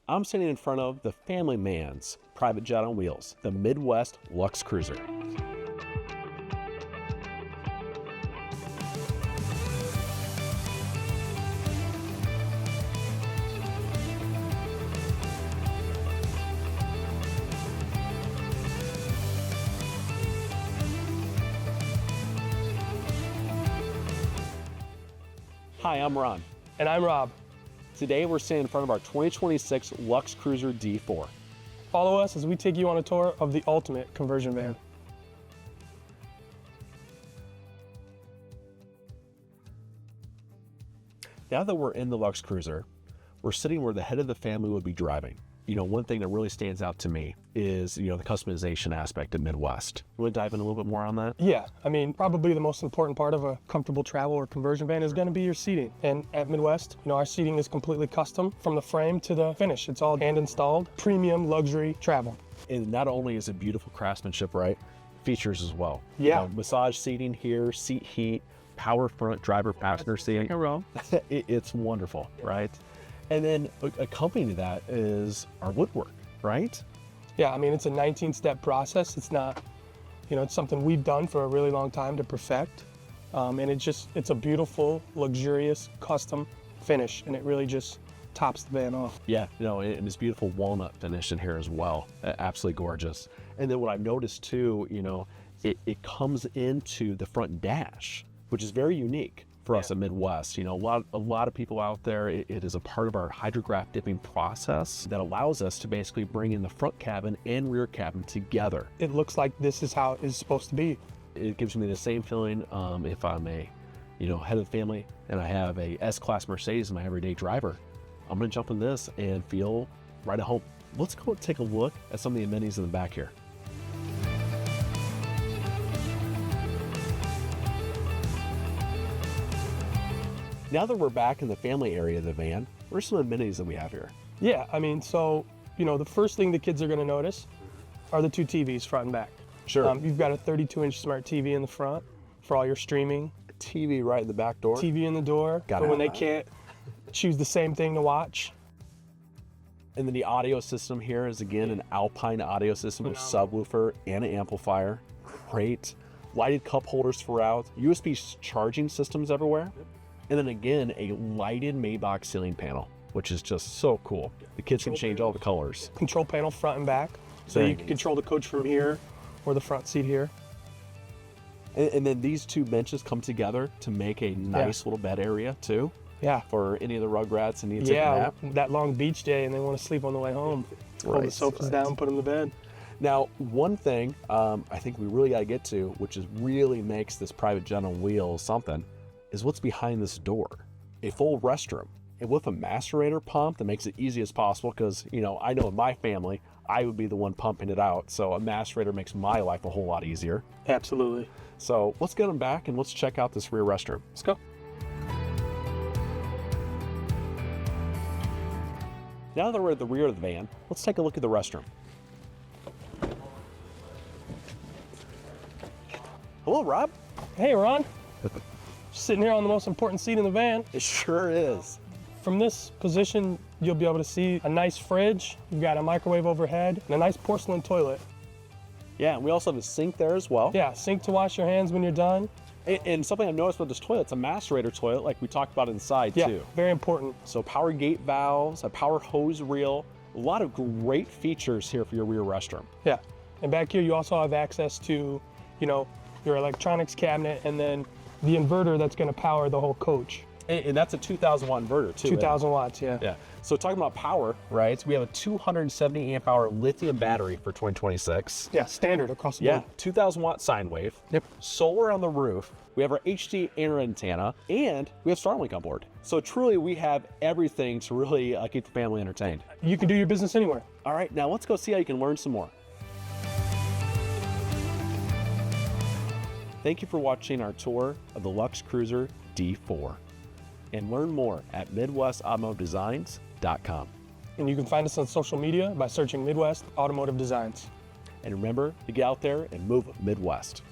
I'm sitting in front of the family man's private jet on wheels, the Midwest Luxe Cruiser. Hi, I'm Ron. And I'm Rob. Today we're standing in front of our 2026 Luxe Cruiser D4. Follow us as we take you on a tour of the ultimate conversion van. Now that we're in the Luxe Cruiser, we're sitting where the head of the family would be driving. You know, one thing that really stands out to me is, the customization aspect of Midwest. You want to dive in a little bit more on that? Yeah, I mean, probably the most important part of a comfortable travel or conversion van is going to be your seating. And at Midwest, our seating is completely custom from the frame to the finish. It's all hand installed, premium luxury travel. And not only is it beautiful craftsmanship, right? Features as well. Yeah. Massage seating here, seat heat, power front driver passenger seating. It's wonderful, right? And then accompanying that is our woodwork, right? Yeah, I mean, it's a 19-step process. It's not, it's something we've done for a really long time to perfect. And it's a beautiful, luxurious, custom finish. And it really just tops the van off. Yeah, and this beautiful walnut finish in here as well. Absolutely gorgeous. And then what I've noticed too, it comes into the front dash, which is very unique for us at Midwest. A lot of people out there, it is a part of our hydrograph dipping process that allows us to basically bring in the front cabin and rear cabin together. It looks like this is how it's supposed to be. It gives me the same feeling if I'm a, head of the family and I have a S-Class Mercedes as my everyday driver. I'm gonna jump in this and feel right at home. Let's go take a look at some of the amenities in the back here. Now that we're back in the family area of the van, what are some amenities that we have here? Yeah, I mean, so, the first thing the kids are gonna notice are the two TVs front and back. Sure. You've got a 32-inch smart TV in the front for all your streaming. A TV right in the back door. TV in the door for when they can't choose the same thing to watch. And then the audio system here is, again, an Alpine audio system with subwoofer and an amplifier. Great. Lighted cup holders throughout. USB charging systems everywhere. And then again, a lighted Maybach ceiling panel, which is just so cool. The kids can change all the colors. Control panel front and back. So you can control the coach from here or the front seat here. And then these two benches come together to make a nice little bed area too. Yeah. For any of the rugrats and need to take a nap. That long beach day and they want to sleep on the way home. Pull the sofas down, put them to bed. Now, one thing I think we really got to get to, which really makes this private jet on wheels something, is what's behind this door. A full restroom. And with a macerator pump that makes it easy as possible, because, I know in my family, I would be the one pumping it out. So a macerator makes my life a whole lot easier. Absolutely. So let's get them back and let's check out this rear restroom. Let's go. Now that we're at the rear of the van, let's take a look at the restroom. Hello, Rob. Hey, Ron. Sitting here on the most important seat in the van. It sure is. From this position, you'll be able to see a nice fridge. You've got a microwave overhead and a nice porcelain toilet. Yeah, and we also have a sink there as well. Yeah, sink to wash your hands when you're done. And something I've noticed about this toilet, it's a macerator toilet like we talked about inside too. Yeah, very important. So power gate valves, a power hose reel, a lot of great features here for your rear restroom. Yeah, and back here you also have access to, your electronics cabinet and then the inverter that's going to power the whole coach. And that's a 2,000 watt inverter too. 2,000 watts, yeah. Yeah. So talking about power, right? So we have a 270 amp hour lithium battery for 2026. Yeah, standard across the board. Yeah, 2,000 watt sine wave. Yep. Solar on the roof. We have our HD antenna, and we have Starlink on board. So truly, we have everything to really keep the family entertained. You can do your business anywhere. All right, now let's go see how you can learn some more. Thank you for watching our tour of the Luxe Cruiser D4. And learn more at MidwestAutomotiveDesigns.com. And you can find us on social media by searching Midwest Automotive Designs. And remember to get out there and move Midwest.